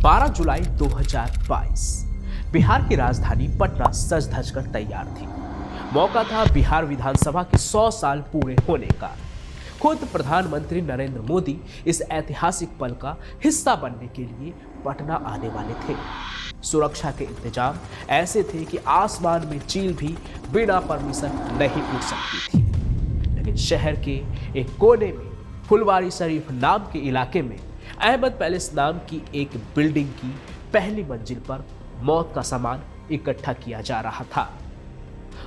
12 जुलाई 2022 बिहार की राजधानी पटना सज धज कर तैयार थी। मौका था बिहार विधानसभा के 100 साल पूरे होने का। खुद प्रधानमंत्री नरेंद्र मोदी इस ऐतिहासिक पल का हिस्सा बनने के लिए पटना आने वाले थे। सुरक्षा के इंतजाम ऐसे थे कि आसमान में चील भी बिना परमिशन नहीं उड़ सकती थी। लेकिन शहर के एक कोने में फुलवारी शरीफ नाम के इलाके में अहमद पैलेस नाम की एक बिल्डिंग की पहली मंजिल पर मौत का सामान इकट्ठा किया जा रहा था।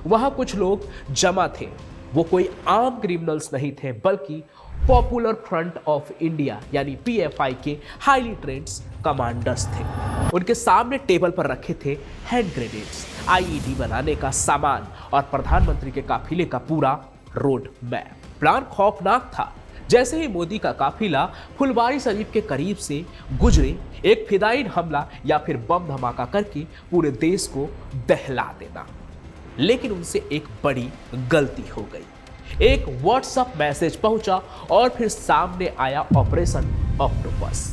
वहां कुछ लोग जमा थे। वो कोई आम क्रिमिनल्स नहीं थे, बल्कि पॉपुलर फ्रंट ऑफ इंडिया यानी पीएफआई के हाईली ट्रेंड्स कमांडर्स थे। उनके सामने टेबल पर रखे थे हैंड ग्रेनेड्स, आईईडी बनाने का सामान और प्रधानमंत्री के काफिले का पूरा रोड मैप। प्लान खौफनाक था। जैसे ही मोदी का काफिला फुलवारी शरीफ के करीब से गुजरे, एक फिदायीन हमला या फिर बम धमाका करके पूरे देश को दहला देना। लेकिन उनसे एक बड़ी गलती हो गई। एक व्हाट्सएप मैसेज पहुंचा और फिर सामने आया ऑपरेशन ऑक्टोपस।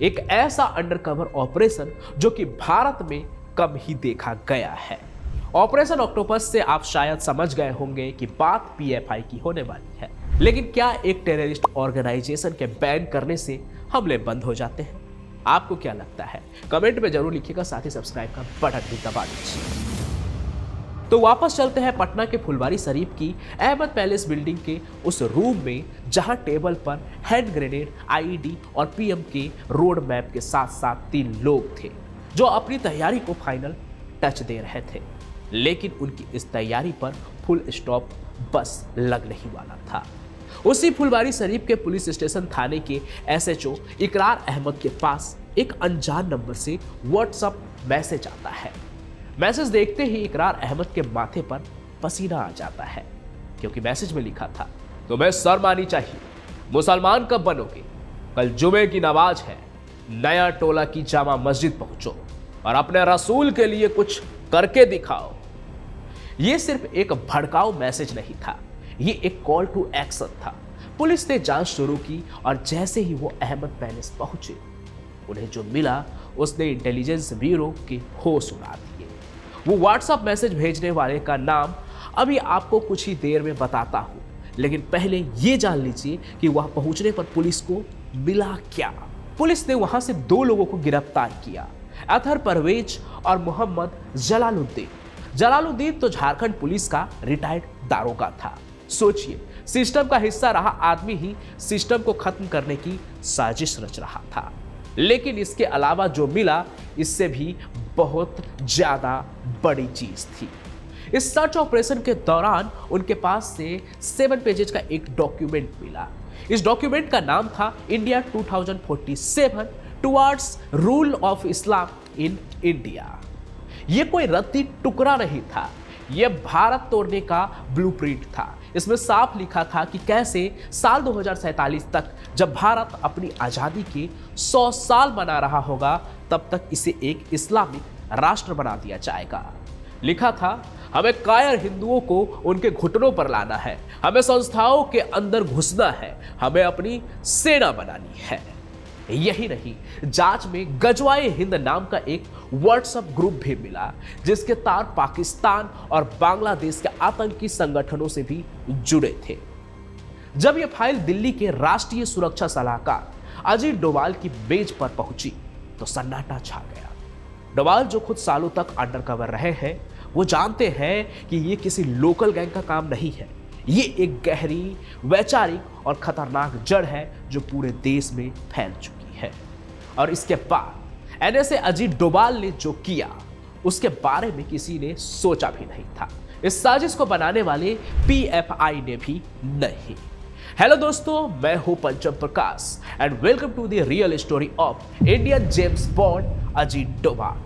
एक ऐसा अंडरकवर ऑपरेशन जो कि भारत में कम ही देखा गया है। ऑपरेशन ऑक्टोपस से आप शायद समझ गए होंगे कि बात पीएफआई की होने वाली है। लेकिन क्या एक टेररिस्ट ऑर्गेनाइजेशन के बैन करने से हमले बंद हो जाते हैं? आपको क्या लगता है? कमेंट में जरूर लिखिएगा, साथ ही सब्सक्राइब का बटन भी दबा दीजिए। तो वापस चलते हैं पटना के फुलवारी शरीफ की अहमद पैलेस बिल्डिंग के उस रूम में, जहां टेबल पर हैंड ग्रेनेड, आईईडी और पीएम के रोड मैप के साथ साथ 3 लोग थे जो अपनी तैयारी को फाइनल टच दे रहे थे। लेकिन उनकी इस तैयारी पर फुल स्टॉप बस लगने ही वाला था। उसी फुलवारी शरीफ के पुलिस स्टेशन थाने के एसएचओ इकरार अहमद के पास एक अनजान नंबर से व्हाट्सएप मैसेज आता है। मैसेज देखते ही इकरार अहमद के माथे पर पसीना आ जाता है, क्योंकि मैसेज में लिखा था, तुम्हें शर्म आनी चाहिए, मुसलमान कब बनोगे? कल जुमे की नमाज है, नया टोला की जामा मस्जिद पहुंचो और अपने रसूल के लिए कुछ करके दिखाओ। यह सिर्फ एक भड़काऊ मैसेज नहीं था, ये एक कॉल टू एक्शन था। पुलिस ने जांच शुरू की और जैसे ही वो अहमद पैलेस पहुंचे, उन्हें जो मिला उसने इंटेलिजेंस ब्यूरो के होश उड़ा दिए। वो व्हाट्सएप मैसेज भेजने वाले का नाम अभी आपको कुछ ही देर में बताता हूं, लेकिन पहले ये जान लीजिए कि वहां पहुंचने पर पुलिस को मिला क्या। पुलिस ने वहां से 2 लोगों को गिरफ्तार किया, अतहर परवेज और मोहम्मद जलालुद्दीन। जलालुद्दीन तो झारखंड पुलिस का रिटायर्ड दारोगा था। सोचिए, सिस्टम का हिस्सा रहा आदमी ही सिस्टम को खत्म करने की साजिश रच रहा था। लेकिन इसके अलावा जो मिला, इससे भी बहुत ज्यादा बड़ी चीज थी। इस सर्च ऑपरेशन के दौरान उनके पास से 7 पेजेस का एक डॉक्यूमेंट मिला। इस डॉक्यूमेंट का नाम था India 2047 towards rule of Islam in India. यह कोई रत्ती टुकड़ा नहीं था, यह भारत तोड़ने का ब्लूप्रिंट था। इसमें साफ लिखा था कि कैसे साल 2047 तक, जब भारत अपनी आजादी के 100 साल मना रहा होगा, तब तक इसे एक इस्लामिक राष्ट्र बना दिया जाएगा। लिखा था, हमें कायर हिंदुओं को उनके घुटनों पर लाना है, हमें संस्थाओं के अंदर घुसना है, हमें अपनी सेना बनानी है। यही नहीं, जांच में गजवाए हिंद नाम का एक व्हाट्सएप ग्रुप भी मिला, जिसके तार पाकिस्तान और बांग्लादेश के आतंकी संगठनों से भी जुड़े थे। जब यह फाइल दिल्ली के राष्ट्रीय सुरक्षा सलाहकार अजीत डोभाल की मेज पर पहुंची, तो सन्नाटा छा गया। डोभाल, जो खुद सालों तक अंडरकवर रहे हैं, वो जानते हैं कि यह किसी लोकल गैंग का काम नहीं है। ये एक गहरी, वैचारिक और खतरनाक जड़ है जो पूरे देश में फैल चुकी है। और इसके बाद एनएसए अजीत डोभाल ने जो किया, उसके बारे में किसी ने सोचा भी नहीं था। इस साजिश को बनाने वाले पीएफआई ने भी नहीं। हेलो दोस्तों, मैं हूं Pancham Prakash and welcome to the real story of Indian James Bond Ajit Doval.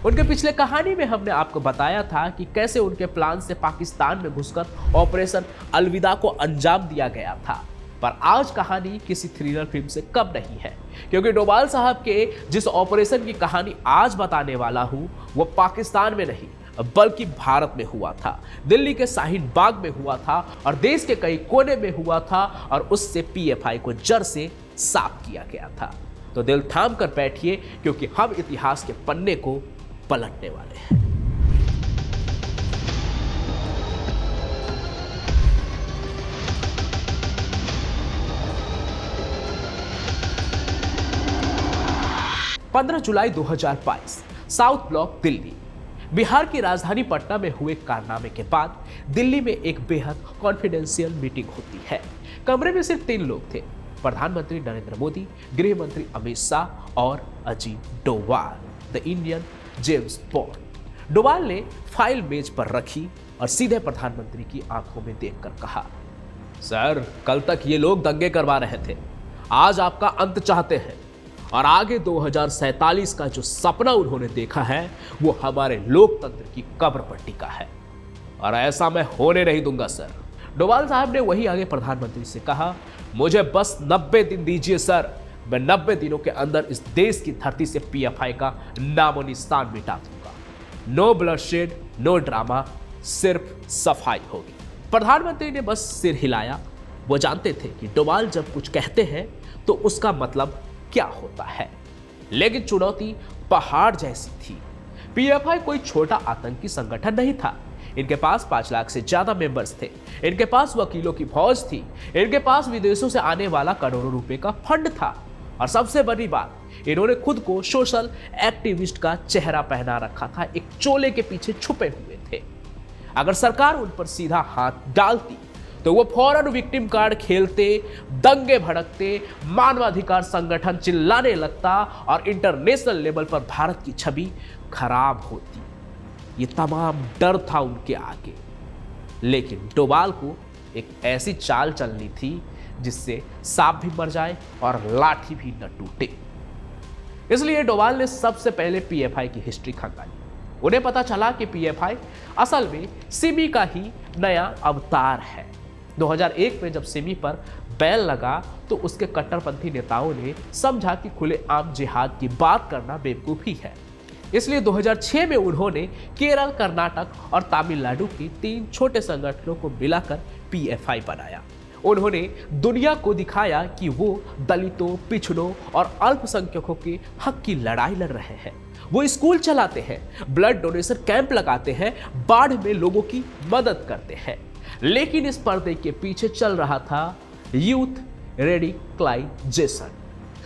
उनके पिछले कहानी में हमने आपको बताया था कि कैसे उनके प्लान से पाकिस्तान में घुसकर ऑपरेशन अलविदा को अंजाम दिया गया था। पर आज कहानी किसी थ्रिलर फिल्म से कम नहीं है, क्योंकि डोभाल साहब के जिस ऑपरेशन की कहानी आज बताने वाला हूं, वो पाकिस्तान में नहीं बल्कि भारत में हुआ था। दिल्ली के शाहीन बाग में हुआ था और देश के कई कोने में हुआ था, और उससे पीएफआई को जड़ से साफ किया गया था। तो दिल थाम कर बैठिए, क्योंकि हम इतिहास के पन्ने को पलटने वाले हैं। जुलाई 2022 साउथ ब्लॉक दिल्ली। बिहार की राजधानी पटना में हुए कारनामे के बाद दिल्ली में एक बेहद कॉन्फिडेंशियल मीटिंग होती है। कमरे में सिर्फ 3 लोग थे, प्रधानमंत्री नरेंद्र मोदी, गृह मंत्री अमित शाह और Ajit Doval, the Indian James bond. Doval ने फाइल मेज पर रखी और सीधे प्रधानमंत्री की आंखों में देखकर कहा, सर, कल तक ये लोग दंगे करवा रहे थे, आज आपका अंत चाहते हैं और आगे 2047 का जो सपना उन्होंने देखा है वो हमारे लोकतंत्र की कब्र पर टिका है और ऐसा मैं होने नहीं दूंगा सर। डोवाल साहब ने वही आगे प्रधानमंत्री से कहा, मुझे बस 90 दिन दीजिए सर, मैं 90 दिनों के अंदर इस देश की धरती से पीएफआई का नामो निशान मिटा दूंगा। नो ब्लडशेड, नो ड्रामा, सिर्फ सफाई होगी। प्रधानमंत्री ने बस सिर हिलाया। वो जानते थे कि डोवाल जब कुछ कहते हैं तो उसका मतलब क्या होता है, लेकिन चुनौती पहाड़ जैसी थी। पीएफआई कोई छोटा आतंकी संगठन नहीं था। इनके पास 5 लाख से ज्यादा मेंबर्स थे, इनके पास वकीलों की फौज थी, इनके पास विदेशों से आने वाला करोड़ों रुपए का फंड था और सबसे बड़ी बात, इन्होंने खुद को सोशल एक्टिविस्ट का चेहरा पहना रखा था, एक चोले के पीछे छुपे हुए थे। अगर सरकार उन पर सीधा हाथ डालती तो वो फौरन विक्टिम कार्ड खेलते, दंगे भड़कते, मानवाधिकार संगठन चिल्लाने लगता और इंटरनेशनल लेवल पर भारत की छवि खराब होती। ये तमाम डर था उनके आगे, लेकिन डोवाल को एक ऐसी चाल चलनी थी जिससे सांप भी मर जाए और लाठी भी न टूटे। इसलिए डोवाल ने सबसे पहले पीएफआई की हिस्ट्री खंगाली। उन्हें पता चला कि पीएफआई असल में सिमी का ही नया अवतार है। 2001 में जब सिमी पर बैन लगा तो उसके कट्टरपंथी नेताओं ने समझा कि खुलेआम जिहाद की बात करना बेवकूफ़ी है। इसलिए 2006 में उन्होंने केरल, कर्नाटक और तमिलनाडु के 3 छोटे संगठनों को मिलाकर पीएफआई बनाया। उन्होंने दुनिया को दिखाया कि वो दलितों, पिछड़ों और अल्पसंख्यकों के हक की लड़ाई लड़ रहे हैं। वो स्कूल चलाते हैं, ब्लड डोनेशन कैंप लगाते हैं, बाढ़ में लोगों की मदद करते हैं। लेकिन इस पर्दे के पीछे चल रहा था यूथ रेडिकलाइजेशन।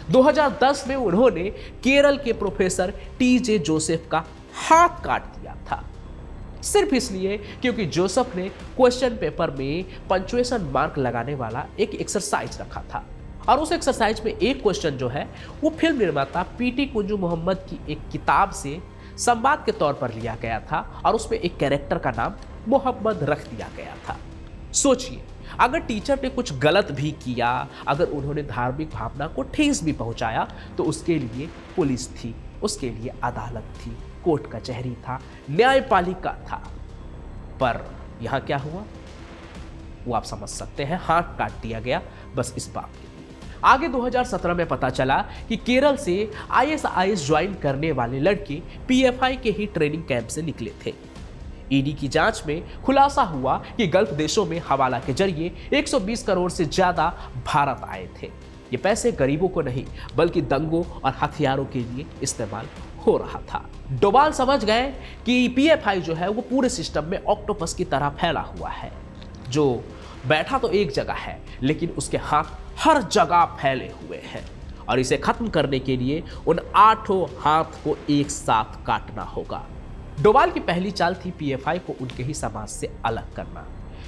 2010 में उन्होंने केरल के प्रोफेसर टीजे जोसेफ का हाथ काट दिया था, सिर्फ इसलिए क्योंकि जोसेफ ने क्वेश्चन पेपर में पंक्चुएशन मार्क लगाने वाला एक एक्सरसाइज रखा था और उस एक्सरसाइज में एक क्वेश्चन जो है वो फिल्म निर्माता पीटी कुंजू मोहम्मद की एक किताब से संवाद के तौर पर लिया गया था और उसमें एक कैरेक्टर का नाम मोहम्मद रख दिया गया था। सोचिए, अगर टीचर ने कुछ गलत भी किया, अगर उन्होंने धार्मिक भावना को ठेस भी पहुंचाया, तो उसके लिए पुलिस थी, उसके लिए अदालत थी, कोर्ट कचहरी था, न्यायपालिका था। पर यहां क्या हुआ वो आप समझ सकते हैं, हाथ काट दिया गया बस इस बात के लिए। आगे 2017 में पता चला कि केरल से आईएसआईएस ज्वाइन करने वाले लड़के पीएफआई के ही ट्रेनिंग कैंप से निकले थे। ईडी की जांच में खुलासा हुआ कि गल्फ देशों में हवाला के जरिए 120 करोड़ से ज्यादा भारत आए थे। ये पैसे गरीबों को नहीं बल्कि दंगों और हथियारों के लिए इस्तेमाल हो रहा था। डोवाल समझ गए कि पीएफआई जो है वो पूरे सिस्टम में ऑक्टोपस की तरह फैला हुआ है, जो बैठा तो एक जगह है लेकिन उसके हाथ हर जगह फैले हुए हैं और इसे खत्म करने के लिए उन 8 हाथ को एक साथ काटना होगा। डोवाल की पहली चाल थी पीएफआई को उनके ही समाज से अलग करना,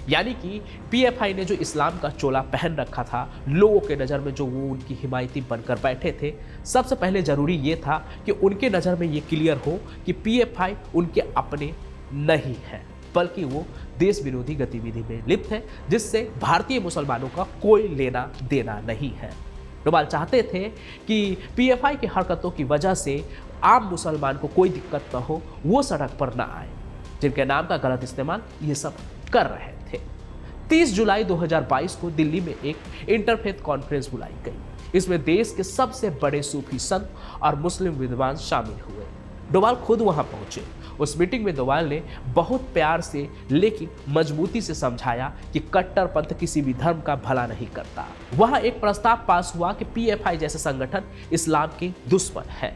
यानी कि पीएफआई ने जो इस्लाम का चोला पहन रखा था, लोगों के नज़र में जो वो उनकी हिमायती बनकर बैठे थे, सबसे पहले ज़रूरी ये था कि उनके नज़र में ये क्लियर हो कि पीएफआई उनके अपने नहीं है बल्कि वो देश विरोधी गतिविधि में लिप्त है जिससे भारतीय मुसलमानों का कोई लेना देना नहीं है। डोवाल चाहते थे कि पीएफआई की हरकतों की वजह से आम मुसलमान को कोई दिक्कत न हो, वो सड़क पर ना आए, जिनके नाम का गलत इस्तेमाल ये सब कर रहे थे। 30 जुलाई 2022 को दिल्ली में एक इंटरफेथ कॉन्फ्रेंस बुलाई गई। इसमें देश के सबसे बड़े सूफी संत और मुस्लिम विद्वान शामिल हुए। डोभाल खुद वहां पहुंचे। उस मीटिंग में डोभाल ने बहुत प्यार से लेकिन मजबूती से समझाया कि कट्टरपंथ किसी भी धर्म का भला नहीं करता। वहां एक प्रस्ताव पास हुआ कि पीएफआई जैसे संगठन इस्लाम के दुश्मन है।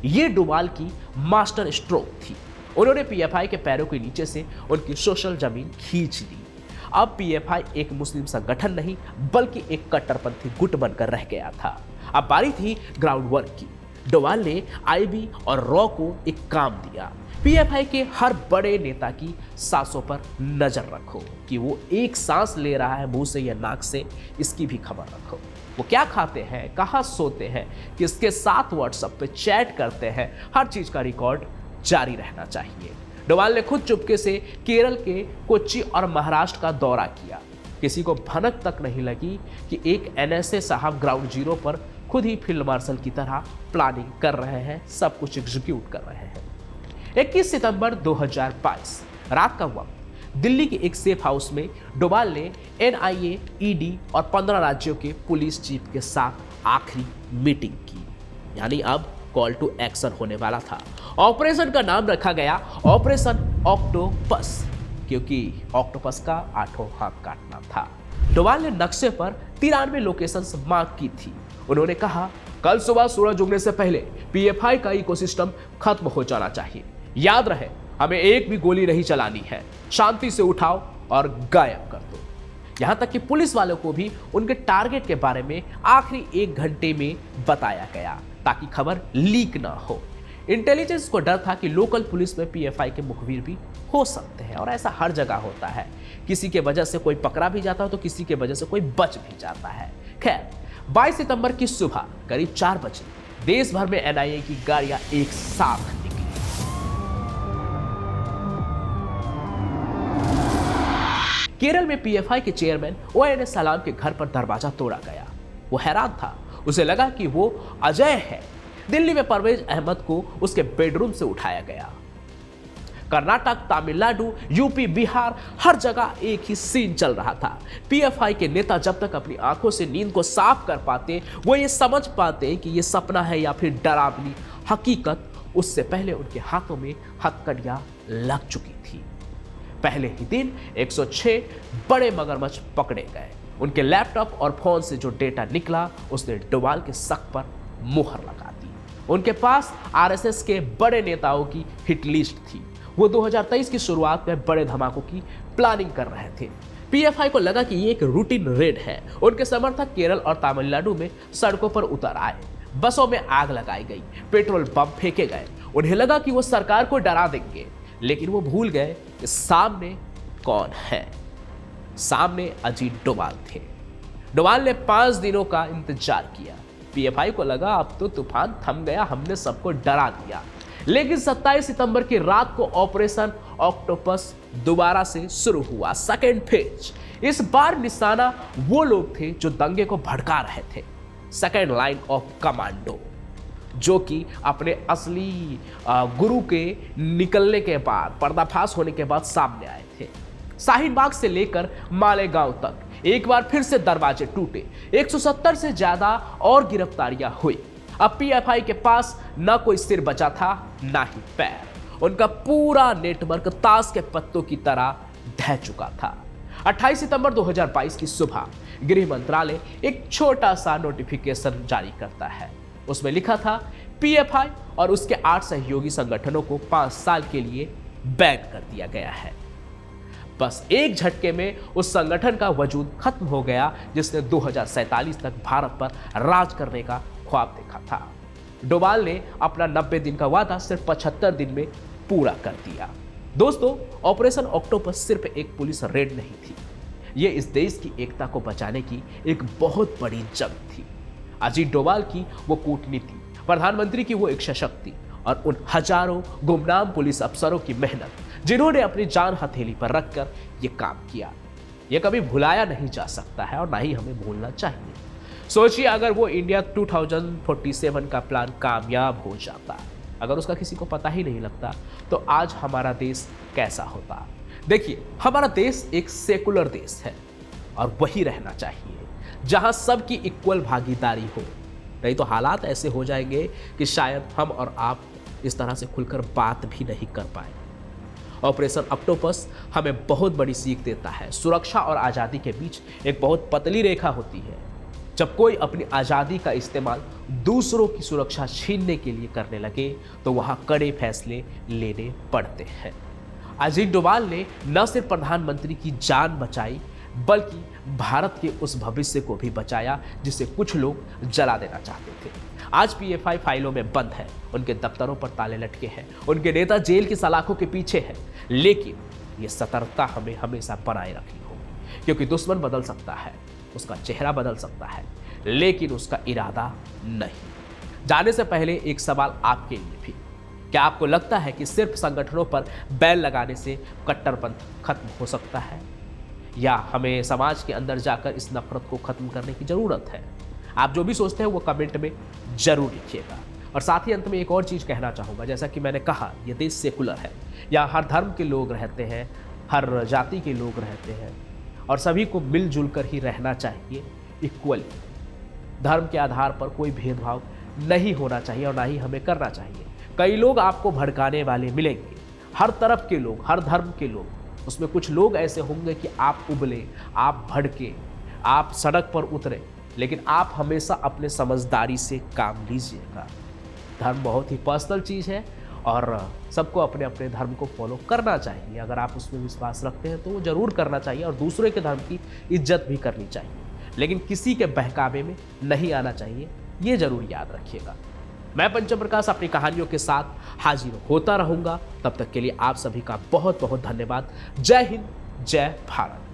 ये डोभाल की मास्टर स्ट्रोक थी। उन्होंने पीएफआई के पैरों के नीचे से उनकी सोशल जमीन खींच ली। अब पीएफआई एक मुस्लिम संगठन नहीं बल्कि एक कट्टरपंथी गुट बनकर रह गया था। अब बारी थी ग्राउंड वर्क की। डोभाल ने आईबी और रॉ को एक काम दिया, पीएफआई के हर बड़े नेता की सांसों पर नजर रखो कि वो एक सांस ले रहा है मुंह से या नाक से, इसकी भी खबर रखो। वो क्या खाते हैं, कहाँ सोते हैं, किसके साथ व्हाट्सएप पे चैट करते हैं, हर चीज का रिकॉर्ड जारी रहना चाहिए। डोभाल ने खुद चुपके से केरल के कोच्चि और महाराष्ट्र का दौरा किया। किसी को भनक तक नहीं लगी कि एक एनएसए साहब ग्राउंड जीरो पर खुद ही फील्ड मार्शल की तरह प्लानिंग कर रहे हैं, सब कुछ एग्जीक्यूट कर रहे हैं। 21 सितंबर 2022 रात का वक्त दिल्ली के एक सेफ हाउस में डोभाल ने एनआईए, ईडी और 15 राज्यों के पुलिस चीफ के साथ आखिरी मीटिंग की। यानी अब कॉल टू एक्शन होने वाला था। ऑपरेशन का नाम रखा गया ऑपरेशन ऑक्टोपस, क्योंकि ऑक्टोपस का 8वां हाथ काटना था। डोभाल ने नक्शे पर 93 लोकेशंस मार्क की थी। उन्होंने कहा, कल सुबह सूरज उगने से पहले पीएफआई का इकोसिस्टम खत्म हो जाना चाहिए। याद रहे, हमें एक भी गोली नहीं चलानी है। शांति से उठाओ और गायब कर दो। यहां तक कि पुलिस वालों को भी उनके टारगेट के बारे में आखिरी 1 घंटे में बताया गया ताकि खबर लीक ना हो। इंटेलिजेंस को डर था कि लोकल पुलिस में पीएफआई के मुखबिर भी हो सकते हैं, और ऐसा हर जगह होता है। किसी के वजह से कोई पकड़ा भी जाता है तो किसी के वजह से कोई बच भी जाता है। खैर, 22 सितंबर की सुबह करीब 4 बजे देश भर में एनआईए की गाड़ियां एक साथ निकली। केरल में पीएफआई के चेयरमैन ओएनएस सलाम के घर पर दरवाजा तोड़ा गया। वो हैरान था, उसे लगा कि वो अजय है। दिल्ली में परवेज अहमद को उसके बेडरूम से उठाया गया। कर्नाटक, तमिलनाडु, यूपी, बिहार, हर जगह एक ही सीन चल रहा था। पीएफआई के नेता जब तक अपनी आंखों से नींद को साफ कर पाते, वो ये समझ पाते कि ये सपना है या फिर डरावनी हकीकत, उससे पहले उनके हाथों में हथकड़ियां लग चुकी थी। पहले ही दिन 106 बड़े मगरमच्छ पकड़े गए। उनके लैपटॉप और फोन से जो डेटा निकला उसने डोभाल के शक पर मुहर लगा दी। उनके पास आरएसएस के बड़े नेताओं की हिट लिस्ट थी। वो 2023 की शुरुआत में बड़े धमाकों की प्लानिंग कर रहे थे। पीएफआई को लगा कि ये एक रूटीन रेड है। उनके समर्थक केरल और तमिलनाडु में सड़कों पर उतर आए। बसों में आग लगाई गई, पेट्रोल बम फेंके गए। उन्हें लगा कि वो सरकार को डरा देंगे, लेकिन वो भूल गए कि सामने कौन है। सामने अजीत डोभाल थे। डोभाल ने 5 दिनों का इंतजार किया। पीएफआई को लगा अब तो तूफान थम गया, हमने सबको डरा दिया। लेकिन 27 सितंबर की रात को ऑपरेशन ऑक्टोपस दोबारा से शुरू हुआ, सेकेंड फेज। इस बार निशाना वो लोग थे जो दंगे को भड़का रहे थे, सेकेंड लाइन ऑफ कमांडो, जो कि अपने असली गुरु के निकलने के बाद, पर्दाफाश होने के बाद सामने आए थे। शाहीन बाग से लेकर मालेगांव तक एक बार फिर से दरवाजे टूटे। 170 से ज्यादा और गिरफ्तारियां हुई। अब पीएफआई के पास ना कोई सिर बचा था, ना ही पैर। उनका पूरा नेटवर्क ताश के पत्तों की तरह ढह चुका था। 28 सितंबर 2022 की सुबह गृह मंत्रालय एक छोटा सा नोटिफिकेशन जारी करता है। उसमें लिखा था, पीएफआई और उसके 8 सहयोगी संगठनों को 5 साल के लिए बैन कर दिया गया है। बस एक झटके में उस संगठन का वजूद खत्म हो गया जिसने 2047 तक भारत पर राज करने का ख्वाब देखा था। डोभाल ने अपना 90 दिन का वादा सिर्फ 75 दिन में पूरा कर दिया। दोस्तों, ऑपरेशन ऑक्टोपस सिर्फ एक पुलिस रेड नहीं थी, ये इस देश की एकता को बचाने की एक बहुत बड़ी जंग थी। अजीत डोभाल की वो कूटनीति, प्रधानमंत्री की वो इच्छा शक्ति और उन हजारों गुमनाम पुलिस अफसरों की मेहनत, जिन्होंने अपनी जान हथेली पर रखकर ये काम किया, ये कभी भुलाया नहीं जा सकता है और ना ही हमें भूलना चाहिए। सोचिए, अगर वो इंडिया 2047 का प्लान कामयाब हो जाता, अगर उसका किसी को पता ही नहीं लगता, तो आज हमारा देश कैसा होता। देखिए, हमारा देश एक सेकुलर देश है और वही रहना चाहिए जहां सबकी इक्वल भागीदारी हो। नहीं तो हालात ऐसे हो जाएंगे कि शायद हम और आप इस तरह से खुलकर बात भी नहीं कर पाए। ऑपरेशन ऑक्टोपस हमें बहुत बड़ी सीख देता है। सुरक्षा और आज़ादी के बीच एक बहुत पतली रेखा होती है। जब कोई अपनी आज़ादी का इस्तेमाल दूसरों की सुरक्षा छीनने के लिए करने लगे तो वहाँ कड़े फैसले लेने पड़ते हैं। अजीत डोभाल ने न सिर्फ प्रधानमंत्री की जान बचाई बल्कि भारत के उस भविष्य को भी बचाया जिसे कुछ लोग जला देना चाहते थे। आज पीएफआई फाइलों में बंद है, उनके दफ्तरों पर ताले लटके हैं, उनके नेता जेल की सलाखों के पीछे हैं। लेकिन ये सतर्कता हमें हमेशा बनाए रखनी होगी, क्योंकि दुश्मन बदल सकता है, उसका चेहरा बदल सकता है, लेकिन उसका इरादा नहीं। जाने से पहले एक सवाल आपके लिए भी, क्या आपको लगता है कि सिर्फ संगठनों पर बैन लगाने से कट्टरपंथ खत्म हो सकता है, या हमें समाज के अंदर जाकर इस नफरत को खत्म करने की जरूरत है? आप जो भी सोचते हैं वो कमेंट में जरूर लिखिएगा। और साथ ही अंत में एक और चीज़ कहना चाहूँगा, जैसा कि मैंने कहा, ये देश सेकुलर है, यहाँ हर धर्म के लोग रहते हैं, हर जाति के लोग रहते हैं और सभी को मिलजुल कर ही रहना चाहिए इक्वली। धर्म के आधार पर कोई भेदभाव नहीं होना चाहिए और ना ही हमें करना चाहिए। कई लोग आपको भड़काने वाले मिलेंगे, हर तरफ के लोग, हर धर्म के लोग। उसमें कुछ लोग ऐसे होंगे कि आप उबले, आप भड़के, आप सड़क पर उतरे, लेकिन आप हमेशा अपने समझदारी से काम लीजिएगा। धर्म बहुत ही पर्सनल चीज़ है और सबको अपने अपने धर्म को फॉलो करना चाहिए। अगर आप उसमें विश्वास रखते हैं तो वो ज़रूर करना चाहिए और दूसरे के धर्म की इज्जत भी करनी चाहिए, लेकिन किसी के बहकावे में नहीं आना चाहिए, ये ज़रूर याद रखिएगा। मैं पंचम प्रकाश अपनी कहानियों के साथ हाजिर होता रहूँगा। तब तक के लिए आप सभी का बहुत बहुत धन्यवाद। जय हिंद, जय भारत।